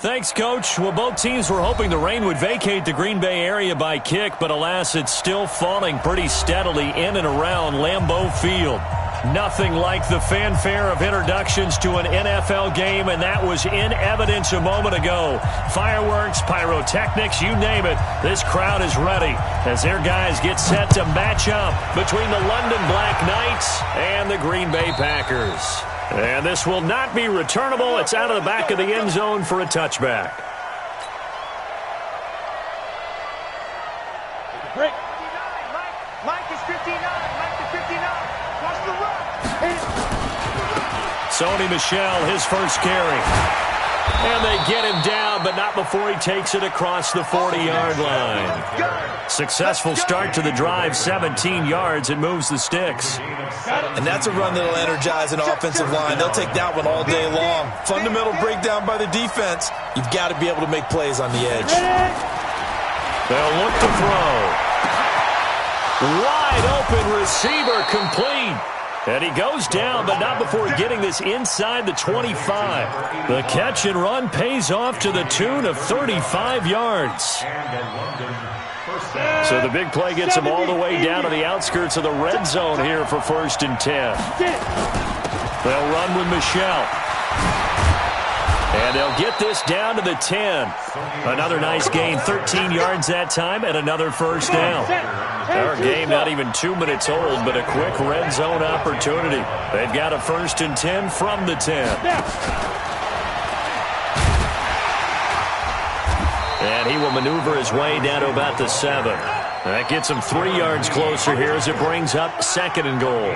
Thanks, Coach. Well, both teams were hoping the rain would vacate the Green Bay area by kick, but alas, it's still falling pretty steadily in and around Lambeau Field. Nothing like the fanfare of introductions to an NFL game, and that was in evidence a moment ago. Fireworks, pyrotechnics, you name it. This crowd is ready as their guys get set to match up between the London Black Knights and the Green Bay Packers. And this will not be returnable. It's out of the back of the end zone for a touchback. Break. Mike is 59. Mike is 59. Watch the run. Sony Michel, his first carry. And they get him down, but not before he takes it across the 40-yard line. Successful start to the drive, 17 yards, and moves the sticks. And that's a run that'll energize an offensive line. They'll take that one all day long. Fundamental breakdown by the defense. You've got to be able to make plays on the edge. They'll look to throw. Wide open receiver complete. And he goes down, but not before getting this inside the 25. The catch and run pays off to the tune of 35 yards. So the big play gets him all the way down to the outskirts of the red zone here for 1st and 10. They'll run with Michel. And they'll get this down to the 10. Another nice gain, 13 yards that time, and another first down. Our game not even 2 minutes old, but a quick red zone opportunity. They've got a 1st and 10 from the 10. And he will maneuver his way down to about the 7. That gets him 3 yards closer here as it brings up 2nd and goal.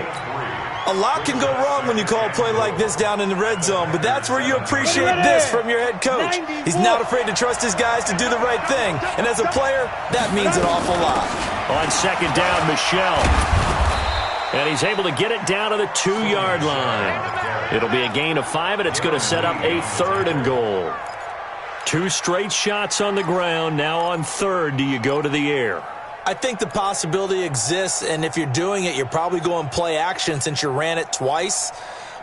A lot can go wrong when you call a play like this down in the red zone, but that's where you appreciate this from your head coach. He's not afraid to trust his guys to do the right thing, and as a player, that means an awful lot. On 2nd down, Michel. And he's able to get it down to the 2-yard line. It'll be a gain of 5, and it's going to set up a 3rd and goal. 2 straight shots on the ground. Now on 3rd, do you go to the air? I think the possibility exists, and if you're doing it, you're probably going play action since you ran it twice.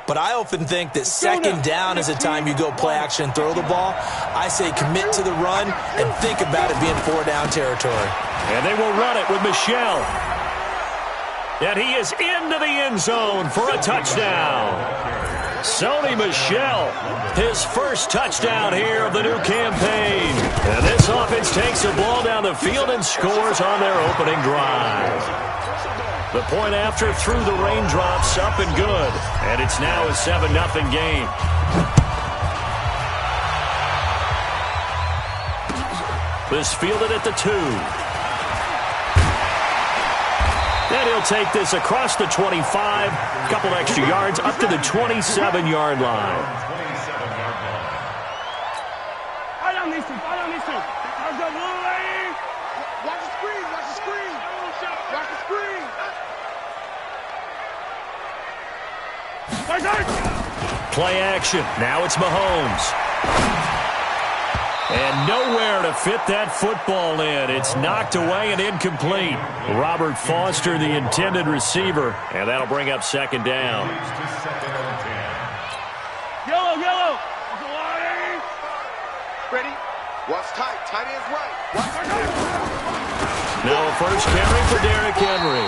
But I often think that 2nd down is a time you go play action and throw the ball. I say commit to the run and think about it being 4-down territory. And they will run it with Michel. And he is into the end zone for a touchdown. Sony Michel, his first touchdown here of the new campaign. And this offense takes the ball down the field and scores on their opening drive. The point after through the raindrops, up and good. And it's now a 7-0 game. This fielded at the 2. And he'll take this across the 25, a couple extra yards, up to the 27-yard line. I don't need to. Watch the screen. Watch the screen. Watch the screen. Play action. Now it's Mahomes. And nowhere to fit that football in. It's knocked away and incomplete. Robert Foster, the intended receiver. And that'll bring up 2nd down. Yellow. Ready? Watch tight. Tight ends right. Now a first carry for Derrick Henry.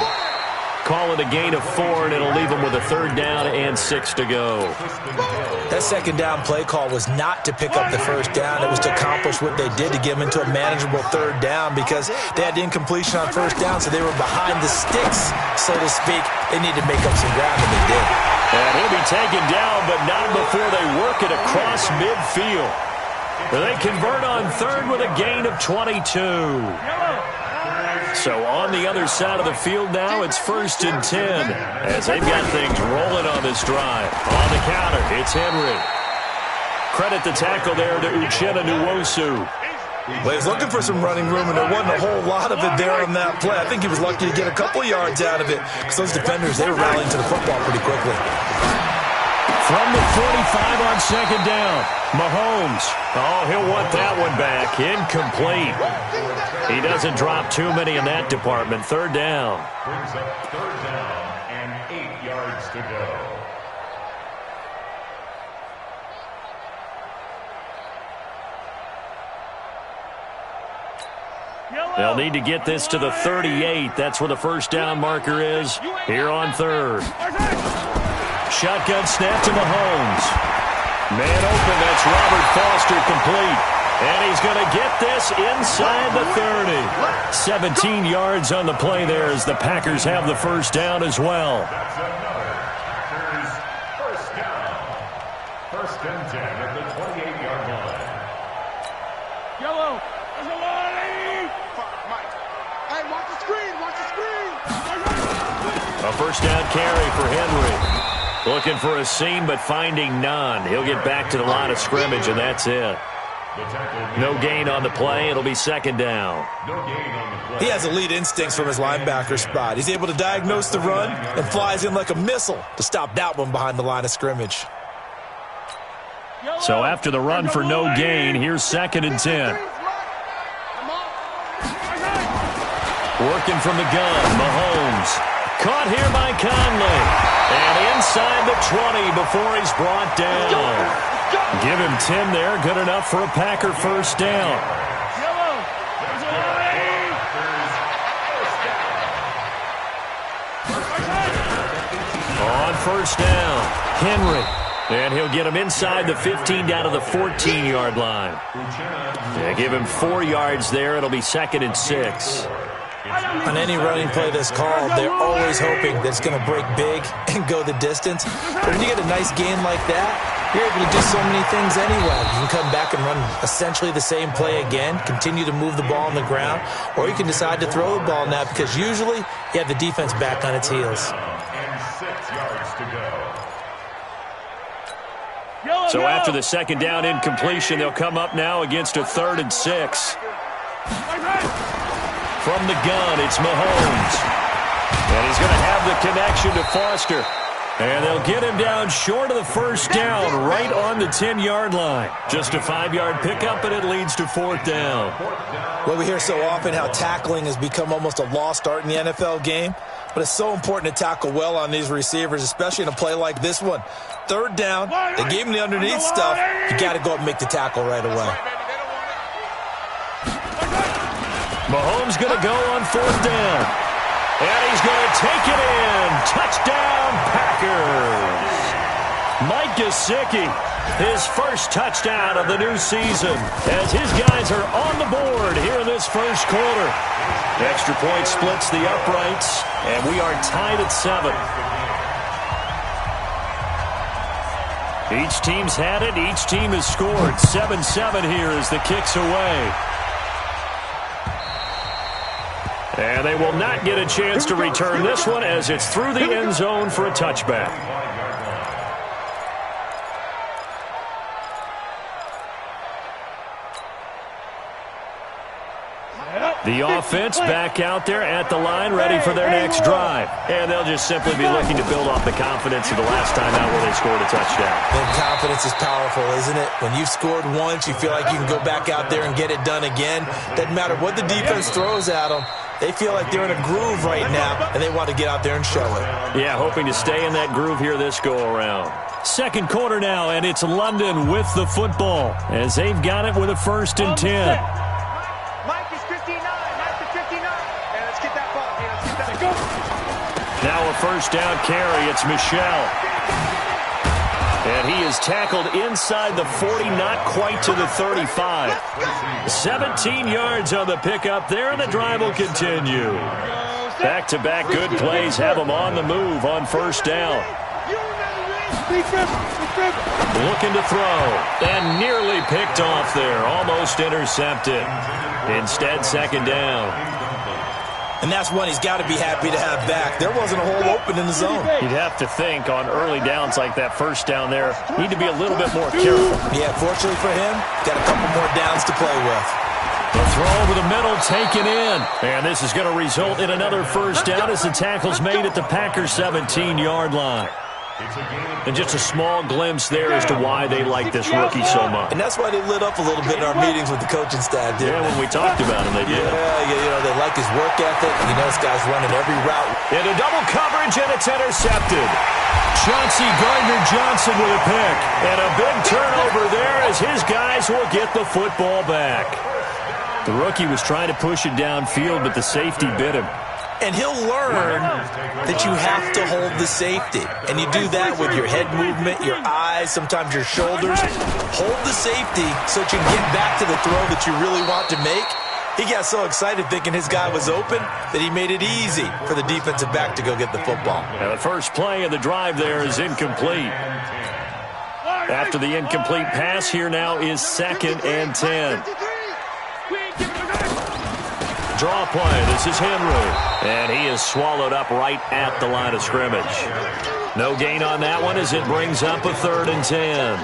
Call it a gain of 4, and it'll leave him with a 3rd down and 6 to go. That 2nd down play call was not to pick up the 1st down. It was to accomplish what they did to get them into a manageable 3rd down because they had incompletion on 1st down, so they were behind the sticks, so to speak. They needed to make up some ground, and they did. And he'll be taken down, but not before they work it across midfield. They convert on 3rd with a gain of 22. So on the other side of the field now, it's 1st and 10 as they've got things rolling on this drive. On the counter, it's Henry. Credit the tackle there to Uchenna Nwosu. Well, he was looking for some running room, and there wasn't a whole lot of it there on that play. I think he was lucky to get a couple yards out of it because those defenders, they were rallying to the football pretty quickly. From the 45 on 2nd down, Mahomes. Oh, he'll want that one back. Incomplete. He doesn't drop too many in that department. 3rd down. Brings up 3rd down and 8 yards to go. They'll need to get this to the 38. That's where the first down marker is here on third. Shotgun snap to Mahomes. Man open, that's Robert Foster complete. And he's going to get this inside the 30. 17 yards on the play there as the Packers have the first down as well. That's another Packers first down. First and 10 at the 28-yard line. Yellow. There's a line. Mike. Hey, watch the screen. Watch the screen. A first down carry for Henry. Looking for a seam, but finding none. He'll get back to the line of scrimmage, and that's it. No gain on the play. It'll be second down. No gain on the play. He has elite instincts from his linebacker spot. He's able to diagnose the run and flies in like a missile to stop that one behind the line of scrimmage. So after the run for no gain, here's second and 10. Working from the gun, Mahomes. Caught here by Conley. And inside the 20 before he's brought down. Give him 10 there. Good enough for a Packer first down. On first down, Henry. And he'll get him inside the 15 down to the 14-yard line. Yeah, give him 4 yards there. It'll be second and 6. On any running play that's called, they're always hoping that it's going to break big and go the distance. But when you get a nice gain like that, you're able to do so many things anyway. You can come back and run essentially the same play again, continue to move the ball on the ground, or you can decide to throw the ball now because usually you have the defense back on its heels. And 6 yards to go. So after the second down incompletion, they'll come up now against a 3rd and 6. From the gun, it's Mahomes. And he's going to have the connection to Foster. And they'll get him down short of the first down, right on the 10-yard line. Just a 5-yard pickup, and it leads to 4th down. Well, we hear so often how tackling has become almost a lost art in the NFL game. But it's so important to tackle well on these receivers, especially in a play like this one. 3rd down, they gave him the underneath stuff. You got to go up and make the tackle right away. Mahomes going to go on 4th down. And he's going to take it in. Touchdown, Packers. Mike Gesicki, his first touchdown of the new season, as his guys are on the board here in this first quarter. Extra point splits the uprights, and we are tied at 7. Each team's had it. Each team has scored. 7-7 here as the kick's away. And they will not get a chance to return this one as it's through the end zone for a touchback. The offense back out there at the line, ready for their next drive. And they'll just simply be looking to build off the confidence of the last time out where they scored a touchdown. And confidence is powerful, isn't it? When you've scored once, you feel like you can go back out there and get it done again. Doesn't matter what the defense throws at them. They feel like they're in a groove right now, and they want to get out there and show it. Yeah, hoping to stay in that groove here this go-around. Second quarter now, and it's London with the football as they've got it with a 1st and 10. Mike is 59. Mike is 59. And let's get that ball. Let's get that. Go. Now a first down carry. It's Michelle. And he is tackled inside the 40, not quite to the 35. 17 yards on the pickup there, and the drive will continue. Back-to-back good plays have them on the move on first down. Looking to throw, and nearly picked off there. Almost intercepted. Instead, second down. And that's one he's got to be happy to have back. There wasn't a hole open in the zone. You'd have to think on early downs like that first down there, need to be a little bit more careful. Yeah, fortunately for him, got a couple more downs to play with. The throw over the middle taken in. And this is going to result in another first down as the tackle's made at the Packers 17-yard line. And just a small glimpse there as to why they like this rookie so much. And that's why they lit up a little bit in our meetings with the coaching staff, didn't they? Yeah, when we talked about him, they did. Yeah, you know, they like his work ethic. You know, this guy's running every route. Into double coverage, and it's intercepted. Chauncey Gardner-Johnson with a pick. And a big turnover there as his guys will get the football back. The rookie was trying to push it downfield, but the safety bit him. And he'll learn that you have to hold the safety. And you do that with your head movement, your eyes, sometimes your shoulders. Hold the safety so that you can get back to the throw that you really want to make. He got so excited thinking his guy was open that he made it easy for the defensive back to go get the football. Now the first play of the drive there is incomplete. After the incomplete pass, here now is 2nd and 10. Draw play. This is Henry. And he is swallowed up right at the line of scrimmage. No gain on that one as it brings up a 3rd and 10.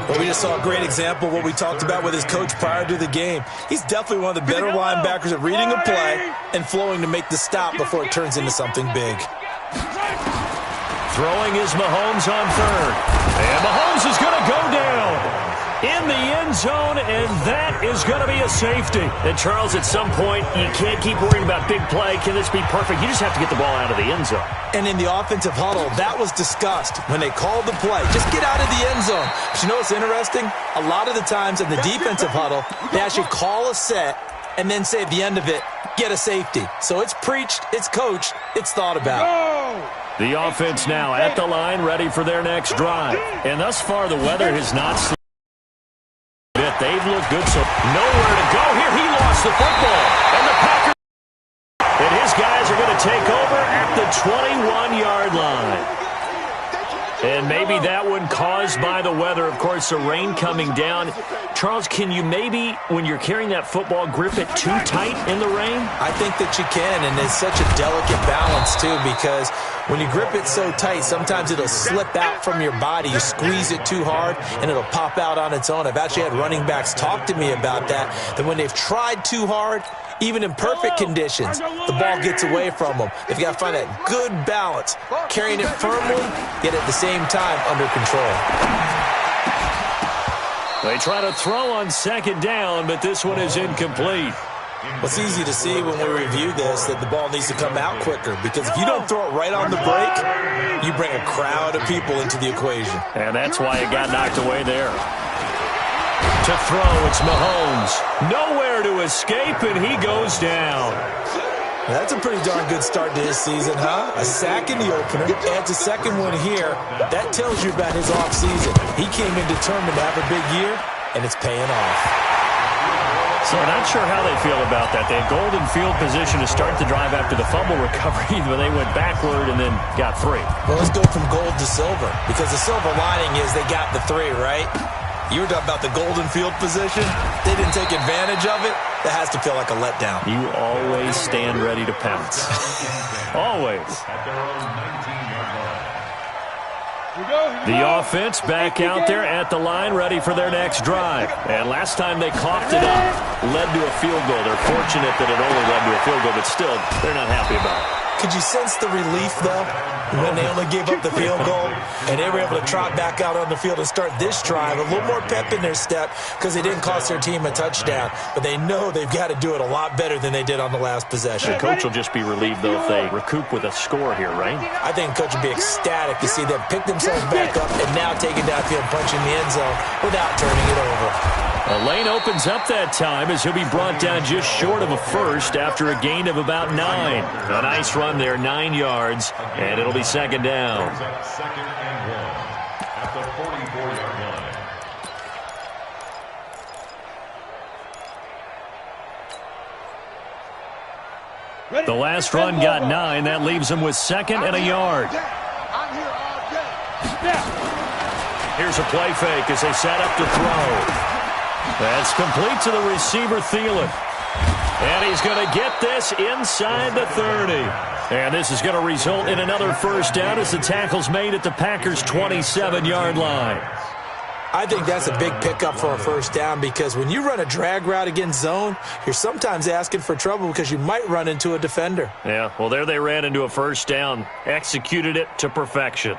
Well, we just saw a great example of what we talked about with his coach prior to the game. He's definitely one of the better linebackers at reading a play and flowing to make the stop before it turns into something big. Throwing is Mahomes on 3rd. And Mahomes is going to go down in the end zone, and that is going to be a safety. And, Charles, at some point, you can't keep worrying about big play. Can this be perfect? You just have to get the ball out of the end zone. And in the offensive huddle, that was discussed when they called the play. Just get out of the end zone. But you know what's interesting? A lot of the times in the defensive huddle, they actually call a set and then say at the end of it, get a safety. So it's preached, it's coached, it's thought about. The offense now at the line, ready for their next drive. And thus far, the weather has not slowed a bit. They've looked good, so nowhere to go here. He lost the football. And the Packers, and his guys are going to take over at the 21-yard line. And maybe that one caused by the weather. Of course, the rain coming down. Charles, can you maybe, when you're carrying that football, grip it too tight in the rain? I think that you can, and it's such a delicate balance, too, because when you grip it so tight, sometimes it'll slip out from your body. You squeeze it too hard, and it'll pop out on its own. I've actually had running backs talk to me about that when they've tried too hard, even in perfect conditions, the ball gets away from them. They've got to find that good balance, carrying it firmly, yet at the same time under control. They try to throw on 2nd down, but this one is incomplete. Well, it's easy to see when we review this that the ball needs to come out quicker, because if you don't throw it right on the break, you bring a crowd of people into the equation. And that's why it got knocked away there. To throw, it's Mahomes. Nowhere to escape, and he goes down. That's a pretty darn good start to his season, huh? A sack in the opener, adds a second one here. That tells you about his offseason. He came in determined to have a big year, and it's paying off. So not sure how they feel about that. They had golden field position to start the drive after the fumble recovery, but they went backward and then got 3. Well, let's go from gold to silver, because the silver lining is they got the 3, right? You were talking about the golden field position. They didn't take advantage of it. That has to feel like a letdown. You always stand ready to pounce. Always. The offense back out there at the line, ready for their next drive. And last time they coughed it up, led to a field goal. They're fortunate that it only led to a field goal, but still, they're not happy about it. Could you sense the relief, though, when they only gave up the field goal and they were able to trot back out on the field and start this drive? A little more pep in their step because they didn't cost their team a touchdown, but they know they've got to do it a lot better than they did on the last possession. The coach will just be relieved, though, if they recoup with a score here, right? I think the coach will be ecstatic to see them pick themselves back up and now take it downfield, punching the end zone without turning it over. A lane opens up that time as he'll be brought down just short of a first after a gain of about 9. A nice run there, 9 yards, and it'll be 2nd down. 2nd and 1 at the 44-yard line. The last run got 9. That leaves him with 2nd and a yard. Here's a play fake as they set up to throw. That's complete to the receiver, Thielen. And he's going to get this inside the 30. And this is going to result in another first down as the tackle's made at the Packers' 27-yard line. I think that's a big pickup for a first down, because when you run a drag route against zone, you're sometimes asking for trouble because you might run into a defender. Yeah, well, there they ran into a first down, executed it to perfection.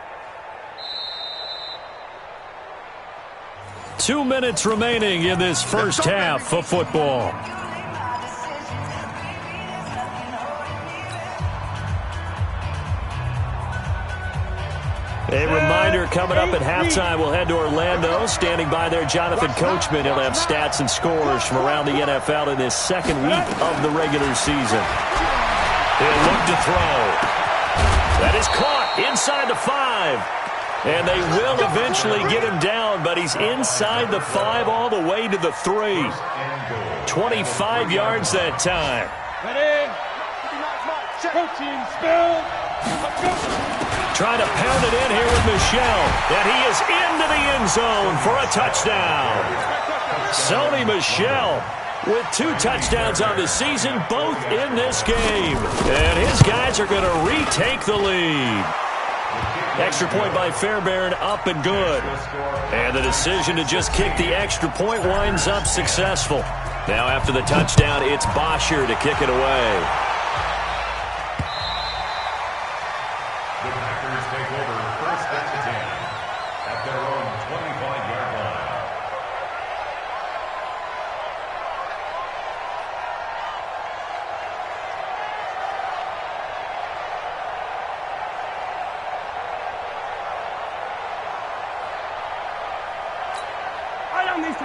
2 minutes remaining in this first half of football. A reminder, coming up at halftime, we'll head to Orlando. Standing by there, Jonathan Coachman. He'll have stats and scores from around the NFL in this second week of the regular season. He'll look to throw. That is caught inside the 5. And they will eventually get him down, but he's inside the 5 all the way to the 3. 25 yards that time. Ready? Protein spill. Trying to pound it in here with Michel. And he is into the end zone for a touchdown. Sony Michel with 2 touchdowns on the season, both in this game. And his guys are going to retake the lead. Extra point by Fairbairn, up and good. And the decision to just kick the extra point winds up successful. Now after the touchdown, it's Bosher to kick it away. The Packers take over first and 10 at their own 25-yard line.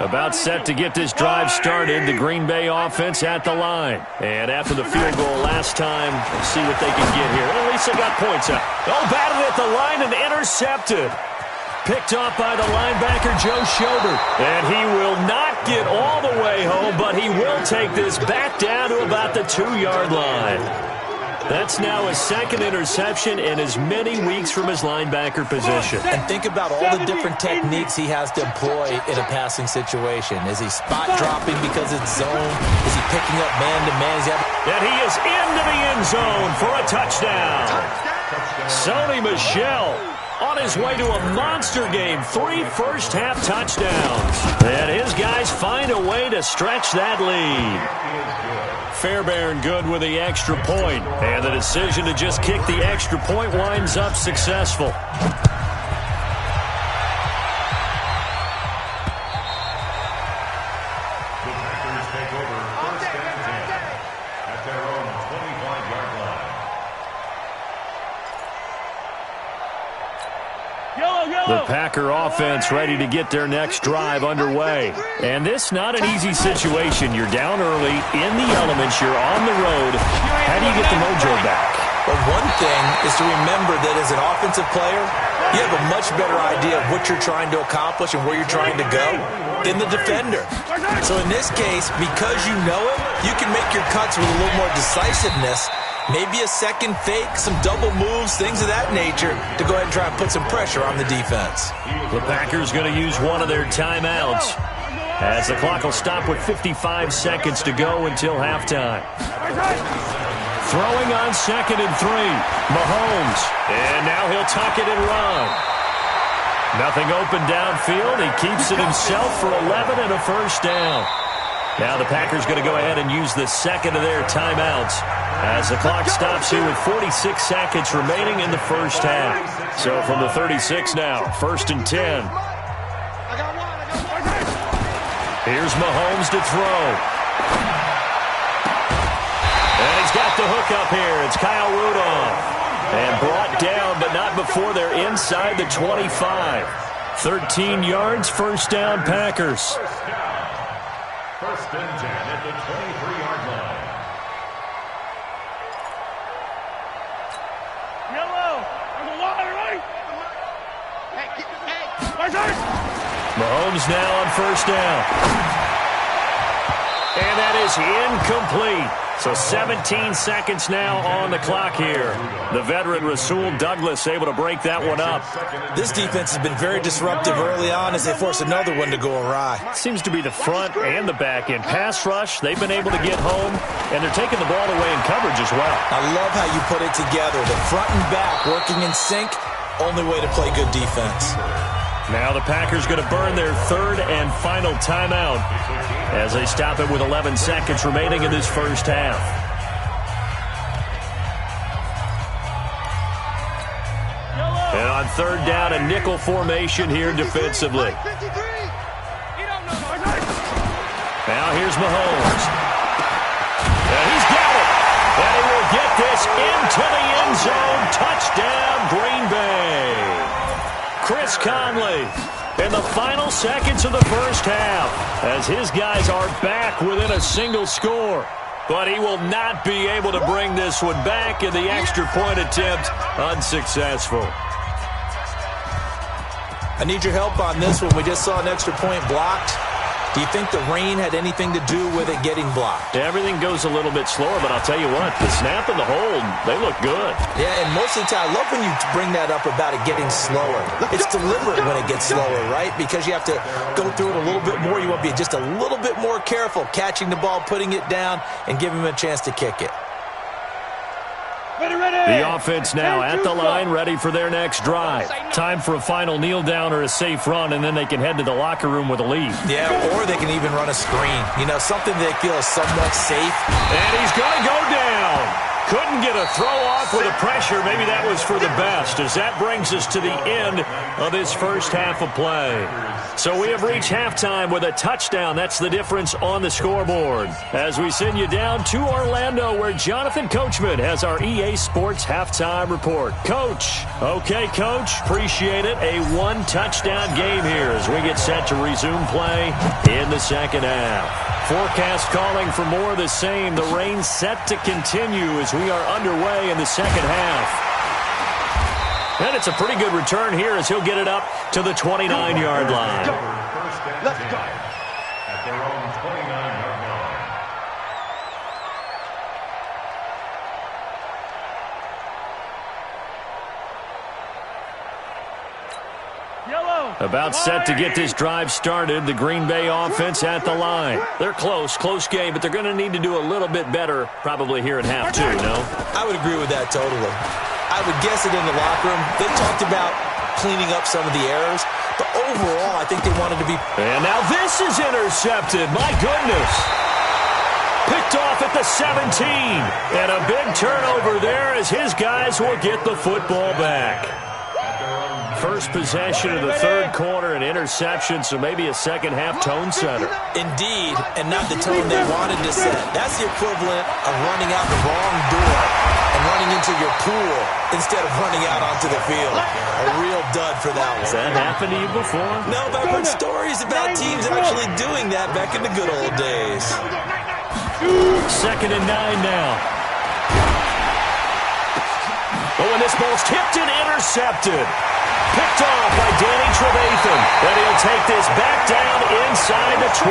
About set to get this drive started, the Green Bay offense at the line. And after the field goal last time, we'll see what they can get here. At least they got points out. Oh, batted at the line and intercepted. Picked off by the linebacker, Joe Schobert. And he will not get all the way home, but he will take this back down to about the 2-yard line. That's now his second interception in as many weeks from his linebacker position. And think about all the different techniques he has to employ in a passing situation. Is he spot dropping because it's zone? Is he picking up man-to-man? And he is into the end zone for a touchdown. Sony Michel on his way to a monster game. 3 first-half touchdowns. And his guys find a way to stretch that lead. Fairbairn good with the extra point. And the decision to just kick the extra point winds up successful. The Packers take over first and 10 at their own 25-yard line. The Packer offense ready to get their next drive underway. And this not an easy situation. You're down early, in the elements, you're on the road. How do you get the mojo back? Well, one thing is to remember that as an offensive player, you have a much better idea of what you're trying to accomplish and where you're trying to go than the defender. So in this case, because you know it, you can make your cuts with a little more decisiveness. Maybe a second fake, some double moves, things of that nature to go ahead and try and put some pressure on the defense. The Packers going to use one of their timeouts as the clock will stop with 55 seconds to go until halftime. Throwing on 2nd and 3, Mahomes. And now he'll tuck it and run. Nothing open downfield. He keeps it himself for 11 and a first down. Now the Packers going to go ahead and use the second of their timeouts as the clock stops here with 46 seconds remaining in the first half. So from the 36 now, 1st and 10. Here's Mahomes to throw. And he's got the hook up here. It's Kyle Rudolph. And brought down, but not before they're inside the 25. 13 yards, first down, Packers. First and 10 at the 23-yard line. Yellow. On the line, right? Hey. Mahomes now on first down. And that is incomplete. So 17 seconds now on the clock here. The veteran Rasul Douglas able to break that one up. This defense has been very disruptive early on as they force another one to go awry. Seems to be the front and the back end. Pass rush, they've been able to get home, and they're taking the ball away in coverage as well. I love how you put it together. The front and back working in sync, only way to play good defense. Now the Packers going to burn their third and final timeout as they stop it with 11 seconds remaining in this first half. And on third down, a nickel formation here defensively. Now here's Mahomes. And he's got it. And he will get this into the end zone. Touchdown, Green Bay. Chris Conley in the final seconds of the first half as his guys are back within a single score. But he will not be able to bring this one back, in the extra point attempt unsuccessful. I need your help on this one. We just saw an extra point blocked. Do you think the rain had anything to do with it getting blocked? Everything goes a little bit slower, but I'll tell you what, the snap and the hold, they look good. Yeah, and most of the time, I love when you bring that up about it getting slower. It's deliberate when it gets slower, right? Because you have to go through it a little bit more. You want to be just a little bit more careful catching the ball, putting it down, and giving him a chance to kick it. The offense now at the line, ready for their next drive. Time for a final kneel down or a safe run, and then they can head to the locker room with a lead. Yeah, or they can even run a screen. You know, something they feel is somewhat safe. And he's going to go down. Couldn't get a throw off with the pressure. Maybe that was for the best, as that brings us to the end of this first half of play. So we have reached halftime with a touchdown. That's the difference on the scoreboard. As we send you down to Orlando, where Jonathan Coachman has our EA Sports halftime report. Coach. Okay, Coach. Appreciate it. A one-touchdown game here as we get set to resume play in the second half. Forecast calling for more of the same. The rain set to continue as we are underway in the second half. And it's a pretty good return here as he'll get it up to the 29-yard line. Let's go. At their own 29-yard line. About set to get this drive started. The Green Bay offense at the line. They're close game, but they're going to need to do a little bit better probably here at half two, no? I would agree with that totally. I would guess it in the locker room. They talked about cleaning up some of the errors, but overall, I think they wanted to be... And now this is intercepted. My goodness. Picked off at the 17. And a big turnover there as his guys will get the football back. First possession of the third quarter, an interception, so maybe a second-half tone setter. Indeed, and not the tone they wanted to set. That's the equivalent of running out the wrong door and running into your pool instead of running out onto the field. A real dud for that one. Has that happened to you before? No, but I've heard stories about teams actually doing that back in the good old days. 2nd and 9 now. Oh, and this ball's tipped and intercepted. Picked off by Danny Trevathan. And he'll take this back down inside the 20.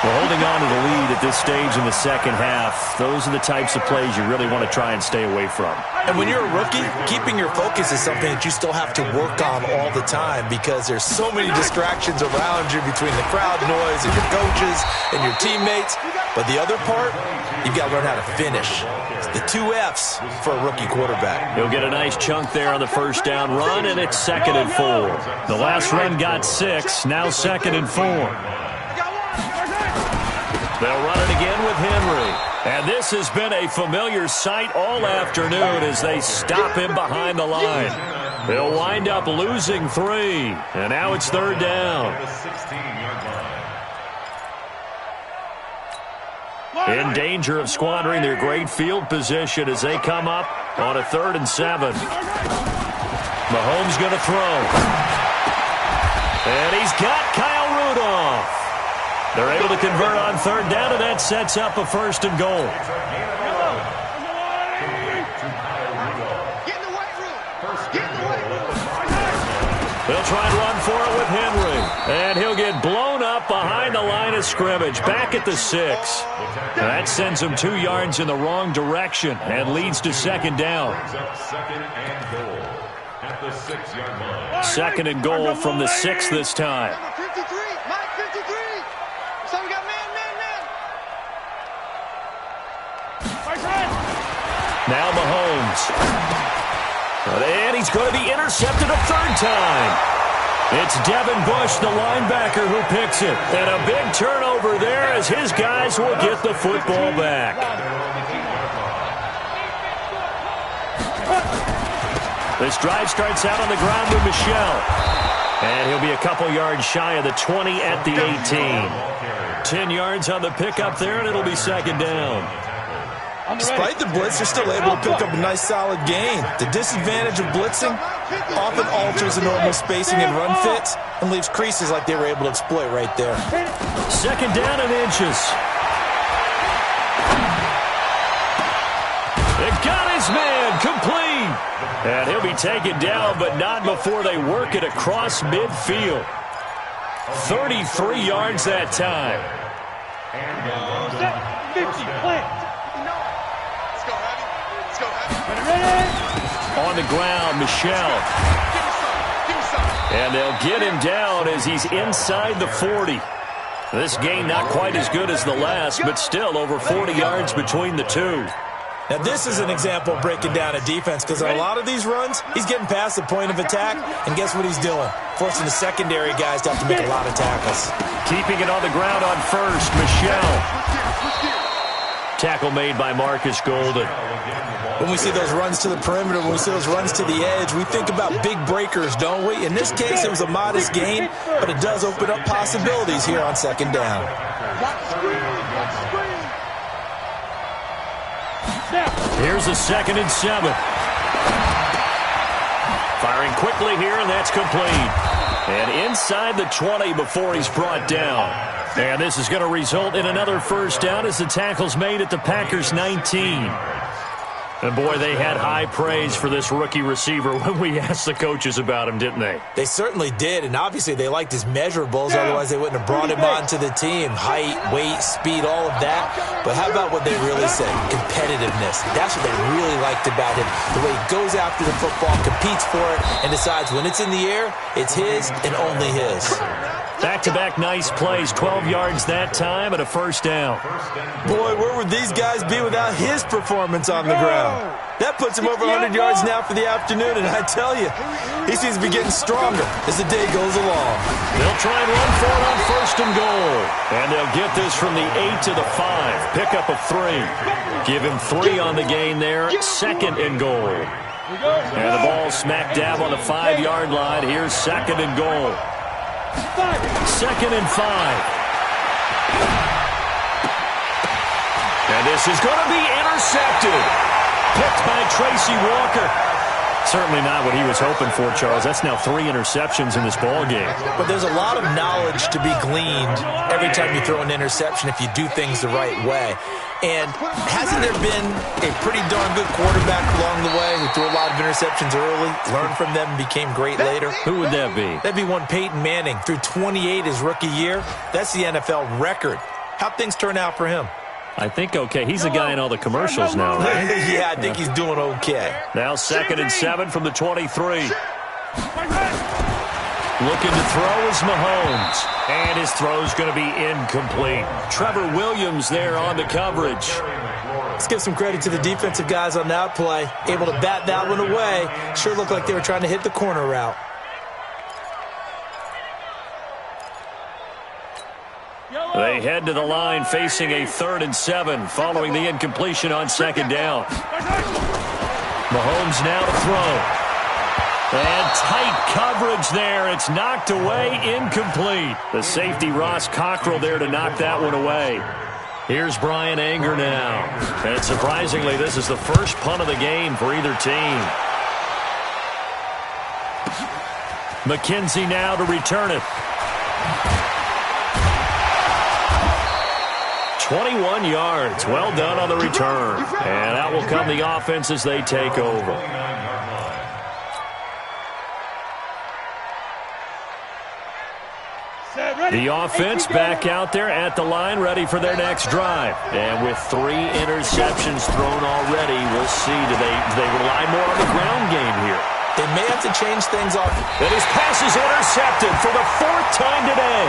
Well, holding on to the lead at this stage in the second half, those are the types of plays you really want to try and stay away from. And when you're a rookie, keeping your focus is something that you still have to work on all the time because there's so many distractions around you between the crowd noise and your coaches and your teammates. But the other part, you've got to learn how to finish. It's the 2 F's for a rookie quarterback. He'll get a nice chunk there on the first down run, and it's 2nd and 4. The last run got 6, now 2nd and 4. They'll run it again with Henry. And this has been a familiar sight all afternoon as they stop him behind the line. They'll wind up losing 3. And now it's 3rd down. In danger of squandering their great field position as they come up on a 3rd and 7. Mahomes going to throw. And he's got Kyle Rudolph. They're able to convert on 3rd down, and that sets up a 1st and goal. They'll try and run for it with Henry. And he'll get blown up behind the line of scrimmage, back at the 6. That sends him 2 yards in the wrong direction and leads to 2nd down. 2nd and goal from the 6 this time. Now Mahomes. And he's going to be intercepted a 3rd time. It's Devin Bush, the linebacker, who picks it. And a big turnover there as his guys will get the football back. This drive starts out on the ground with Michel. And he'll be a couple yards shy of the 20 at the 18. 10 yards on the pickup there, and it'll be 2nd down. Despite the blitz, they're still able to pick up a nice solid gain. The disadvantage of blitzing, Often alters the normal spacing and run fits and leaves creases like they were able to exploit right there. Second down and inches. It got his man complete. And he'll be taken down, but not before they work it across midfield. 33 yards that time. 50, plant. On the ground, Michel. And they'll get him down as he's inside the 40. This gain not quite as good as the last, but still over 40 yards between the two. Now, this is an example of breaking down a defense because on a lot of these runs, he's getting past the point of attack, and guess what he's doing? Forcing the secondary guys to have to make a lot of tackles. Keeping it on the ground on first, Michel. Tackle made by Marcus Golden. When we see those runs to the perimeter, when we see those runs to the edge, we think about big breakers, don't we? In this case, it was a modest gain, but it does open up possibilities here on second down. Here's a 2nd and 7. Firing quickly here, and that's complete. And inside the 20 before he's brought down. And this is going to result in another first down as the tackle's made at the Packers' 19. And, boy, they had high praise for this rookie receiver when we asked the coaches about him, didn't they? They certainly did, and obviously they liked his measurables. Otherwise, they wouldn't have brought him onto the team. Height, weight, speed, all of that. But how about what they really said? Competitiveness. That's what they really liked about him. The way he goes after the football, competes for it, and decides when it's in the air, it's his and only his. Back-to-back nice plays, 12 yards that time and a first down. Boy, where would these guys be without his performance on the ground? That puts him over 100 yards now for the afternoon, and I tell you, he seems to be getting stronger as the day goes along. They'll try and run for it on first and goal. And they'll get this from the 8 to the 5. Pickup of 3. Give him 3 on the gain there. 2nd and goal. And the ball smack dab on the 5-yard line. Here's 2nd and goal. 2nd and 5. And this is going to be intercepted. Picked by Tracy Walker. Certainly not what he was hoping for, Charles. That's now 3 interceptions in this ball game. But there's a lot of knowledge to be gleaned every time you throw an interception if you do things the right way. And hasn't there been a pretty darn good quarterback along the way who threw a lot of interceptions early, learned from them, and became great later? Who would that be? That'd be one Peyton Manning. Threw 28 his rookie year. That's the NFL record. How'd things turn out for him? I think okay. He's the guy in all the commercials now, right? Yeah, I think he's doing okay. Now 2nd and 7 from the 23. Looking to throw is Mahomes. And his throw's going to be incomplete. Trevor Williams there on the coverage. Let's give some credit to the defensive guys on that play. Able to bat that one away. Sure looked like they were trying to hit the corner route. They head to the line facing a 3rd and 7 following the incompletion on 2nd down. Mahomes now to throw. And tight coverage there. It's knocked away, incomplete. The safety, Ross Cockrell, there to knock that one away. Here's Brian Anger now. And surprisingly, this is the first punt of the game for either team. McKenzie now to return it. 21 yards. Well done on the return. And out will come the offense as they take over. The offense back out there at the line, ready for their next drive. And with 3 interceptions thrown already, we'll see. Do they rely more on the ground game here? They may have to change things up. And his pass is intercepted for the 4th time today.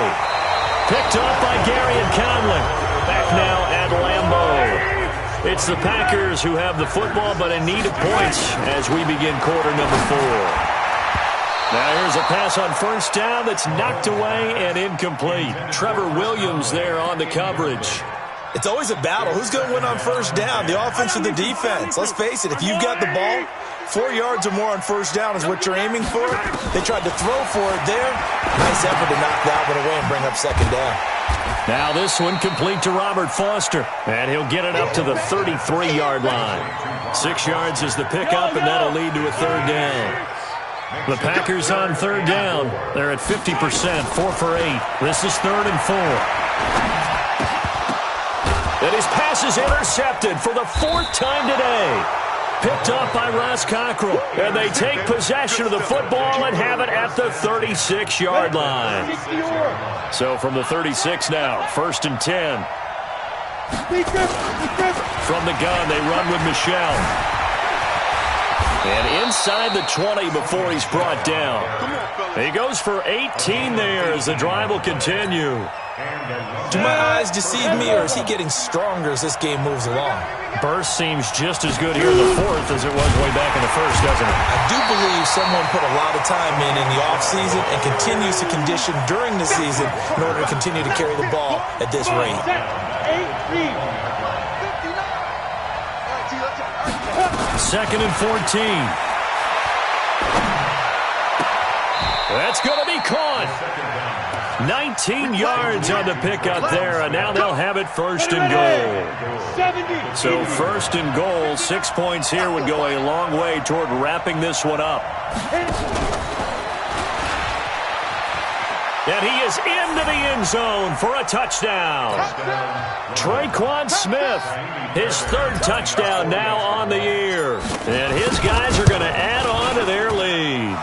Picked up by Gary and Conlon. Back now at Lambeau. It's the Packers who have the football, but in need of points as we begin quarter number 4. Now here's a pass on first down that's knocked away and incomplete. Trevor Williams there on the coverage. It's always a battle. Who's going to win on first down, the offense or the defense? Let's face it, if you've got the ball, 4 yards or more on first down is what you're aiming for. They tried to throw for it there. Nice effort to knock that one away and bring up 2nd down. Now this one complete to Robert Foster. And he'll get it up to the 33-yard line. 6 yards is the pickup, and that'll lead to a 3rd down. The Packers on third down. They're at 50%, 4 for 8. This is 3rd and 4. And his pass is intercepted for the 4th time today. Picked up by Ross Cockrell. And they take possession of the football and have it at the 36-yard line. So from the 36 now, 1st and 10. From the gun, they run with Michel. And inside the 20 before he's brought down. He goes for 18 there as the drive will continue. Do my eyes deceive me, or is he getting stronger as this game moves along? Burst seems just as good here in the 4th as it was way back in the 1st, doesn't it? I do believe someone put a lot of time in the offseason and continues to condition during the season in order to continue to carry the ball at this rate. 2nd and 14. That's going to be caught. 19 yards on the pickup there, and now they'll have it 1st and goal. So 1st and goal, 6 points here would go a long way toward wrapping this one up. And he is into the end zone for a touchdown. Tre'Quan Smith, his 3rd touchdown now on the year. And his guys are going to add on to their lead.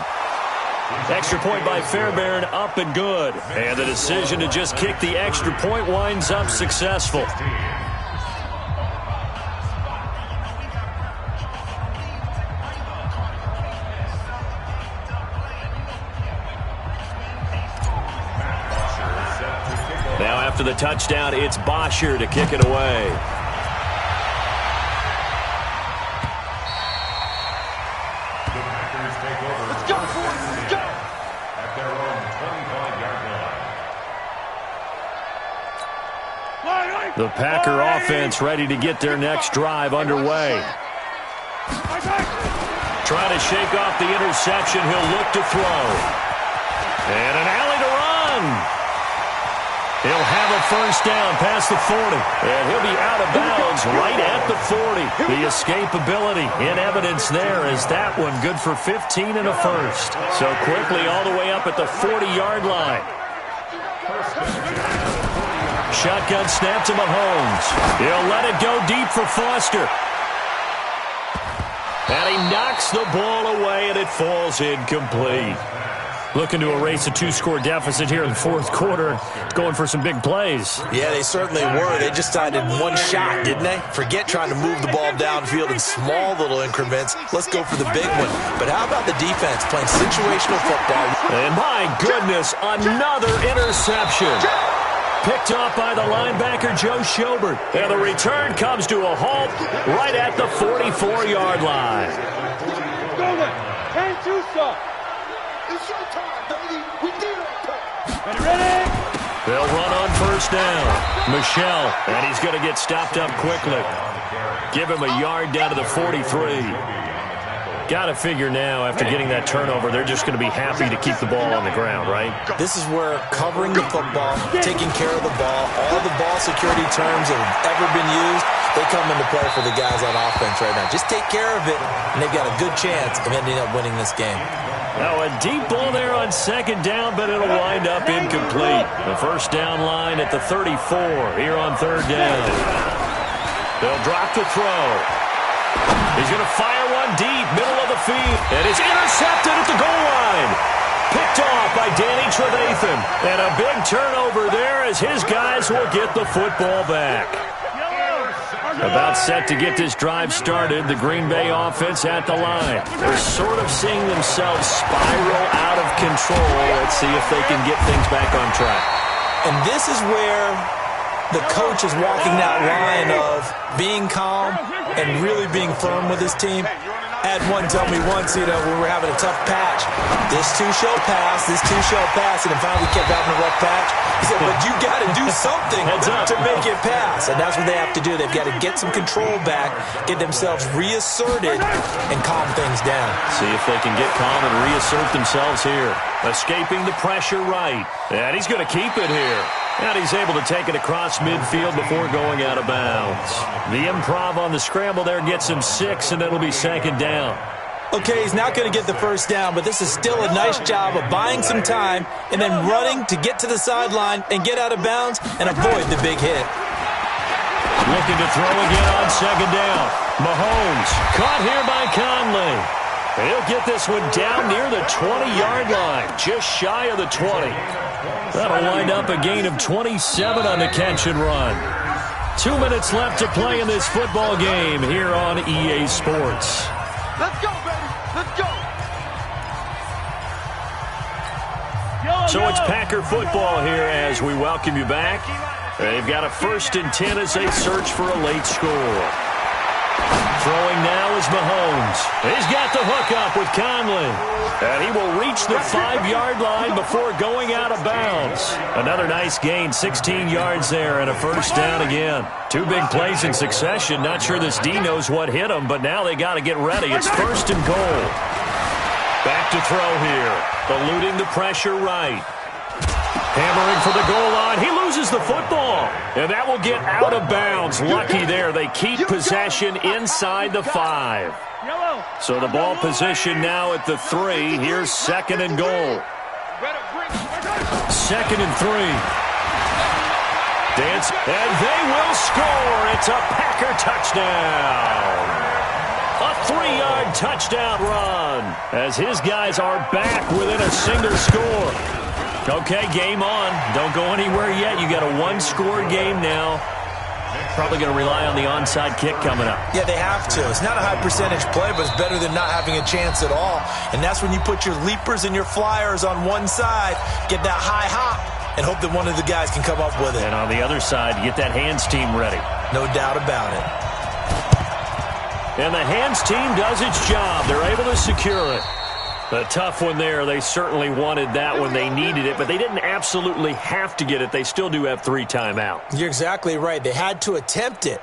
Extra point by Fairbairn, up and good. And the decision to just kick the extra point winds up successful. Now after the touchdown, it's Bosher to kick it away. The Packer offense ready to get their next drive underway. Trying to shake off the interception. He'll look to throw. And an alley to run. He'll have a 1st down past the 40. And he'll be out of bounds right at the 40. The escapability in evidence there is that one good for 15 and a 1st. So quickly all the way up at the 40-yard line. Shotgun snap to Mahomes. He'll let it go deep for Foster. And he knocks the ball away, and it falls incomplete. Looking to erase a 2-score deficit here in the 4th quarter. Going for some big plays. Yeah, they certainly were. They just decided one shot, didn't they? Forget trying to move the ball downfield in small little increments. Let's go for the big one. But how about the defense playing situational football? And my goodness, another interception. Picked off by the linebacker, Joe Schobert. And the return comes to a halt right at the 44-yard line. Go there. 10-2 stop. It's your time, baby. We did it. Ready? They'll run on 1st down. Michel, and he's going to get stopped up quickly. Give him a yard down to the 43. Got to figure now, after getting that turnover, they're just going to be happy to keep the ball on the ground, right? This is where covering the football, taking care of the ball, all the ball security terms that have ever been used, they come into play for the guys on offense right now. Just take care of it, and they've got a good chance of ending up winning this game. Now a deep ball there on 2nd down, but it'll wind up incomplete. The 1st down line at the 34 here on 3rd down. They'll drop the throw. He's going to fire one deep, middle of the field. And it's intercepted at the goal line. Picked off by Danny Trevathan. And a big turnover there as his guys will get the football back. About set to get this drive started, the Green Bay offense at the line. They're sort of seeing themselves spiral out of control. Let's see if they can get things back on track. And this is where the coach is walking that line of being calm and really being firm with his team. Had one tell me once, we were having a tough patch. This too shall pass, this too shall pass. And then finally we kept having a rough patch. He said, but you got to do something to make it pass. And that's what they have to do. They've got to get some control back, get themselves reasserted, and calm things down. See if they can get calm and reassert themselves here. Escaping the pressure right. And he's going to keep it here. And he's able to take it across midfield before going out of bounds. The improv on the scramble there gets him 6, and it'll be 2nd down. Okay, he's not going to get the first down, but this is still a nice job of buying some time and then running to get to the sideline and get out of bounds and avoid the big hit. Looking to throw again on second down. Mahomes caught here by Conley. He'll get this one down near the 20-yard line, just shy of the 20. That'll wind up a gain of 27 on the catch and run. 2 minutes left to play in this football game here on EA Sports. Let's go, baby. Let's go. So it's Packer football here as we welcome you back. They've got a 1st and 10 as they search for a late score. Throwing now is Mahomes. He's got the hook up with Conley. And he will reach the 5-yard line before going out of bounds. Another nice gain, 16 yards there and a first down again. 2 big plays in succession. Not sure this D knows what hit him, but now they got to get ready. It's 1st and goal. Back to throw here. Eluding the pressure right. Hammering for the goal line. He loses the football. And that will get out of bounds. Lucky there. They keep possession inside the 5. So the ball position now at the 3. Here's 2nd and goal. 2nd and 3. Dance, and they will score. It's a Packer touchdown. A 3-yard touchdown run as his guys are back within a single score. Okay, game on. Don't go anywhere yet. You got a 1-score game now. Probably going to rely on the onside kick coming up. Yeah, they have to. It's not a high percentage play, but it's better than not having a chance at all. And that's when you put your leapers and your flyers on one side, get that high hop, and hope that one of the guys can come up with it. And on the other side, get that hands team ready. No doubt about it. And the hands team does its job. They're able to secure it. A tough one there. They certainly wanted that when they needed it, but they didn't absolutely have to get it. They still do have 3 timeouts. You're exactly right. They had to attempt it.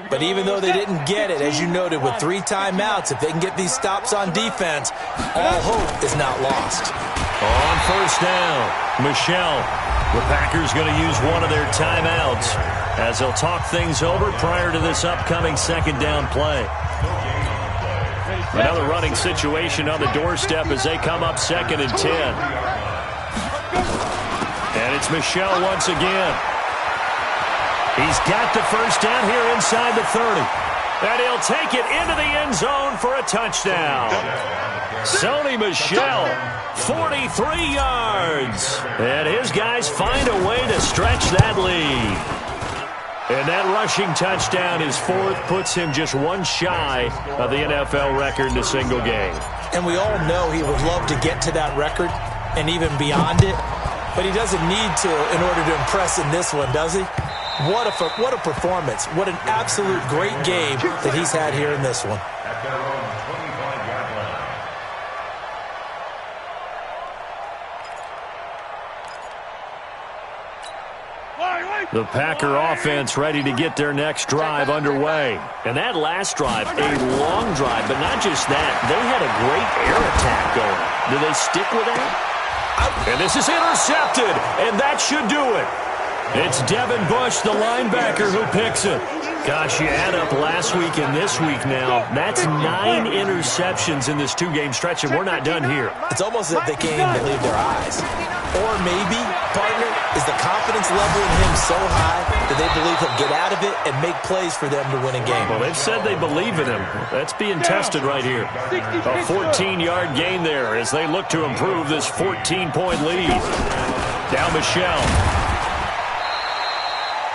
But even though they didn't get it, as you noted, with 3 timeouts, if they can get these stops on defense, all hope is not lost. On first down, Michelle. The Packers going to use one of their timeouts as they'll talk things over prior to this upcoming second down play. Another running situation on the doorstep as they come up 2nd and 10. And it's Michelle once again. He's got the first down here inside the 30. And he'll take it into the end zone for a touchdown. Sony Michel, 43 yards. And his guys find a way to stretch that lead. And that rushing touchdown, his 4th, puts him just 1 shy of the NFL record in a single game. And we all know he would love to get to that record and even beyond it, but he doesn't need to in order to impress in this one, does he? What a performance. What an absolute great game that he's had here in this one. The Packer offense ready to get their next drive underway. And that last drive, a long drive, but not just that. They had a great air attack going. Do they stick with that? And this is intercepted, and that should do it. It's Devin Bush, the linebacker, who picks it. Gosh, you add up last week and this week now. That's 9 interceptions in this 2-game stretch, and we're not done here. It's almost as if they can't even believe their eyes. Or maybe, partner, is the confidence level in him so high that they believe he'll get out of it and make plays for them to win a game. Well, they've said they believe in him. That's being tested right here. A 14-yard gain there as they look to improve this 14-point lead. Down Michelle.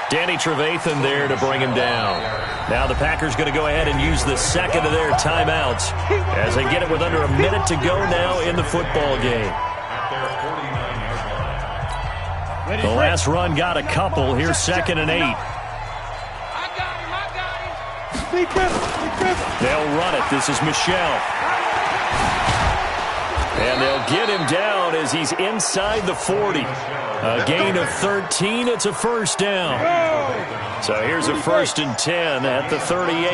Danny Trevathan there to bring him down. Now the Packers going to go ahead and use the 2nd of their timeouts as they get it with under a minute to go now in the football game. The last run got a couple. Here's 2nd and 8. They'll run it. This is Michelle. And they'll get him down as he's inside the 40. A gain of 13. It's a first down. So here's a 1st and 10 at the 38.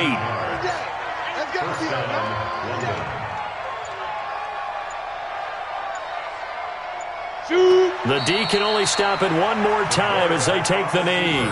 The D can only stop it one more time as they take the knee.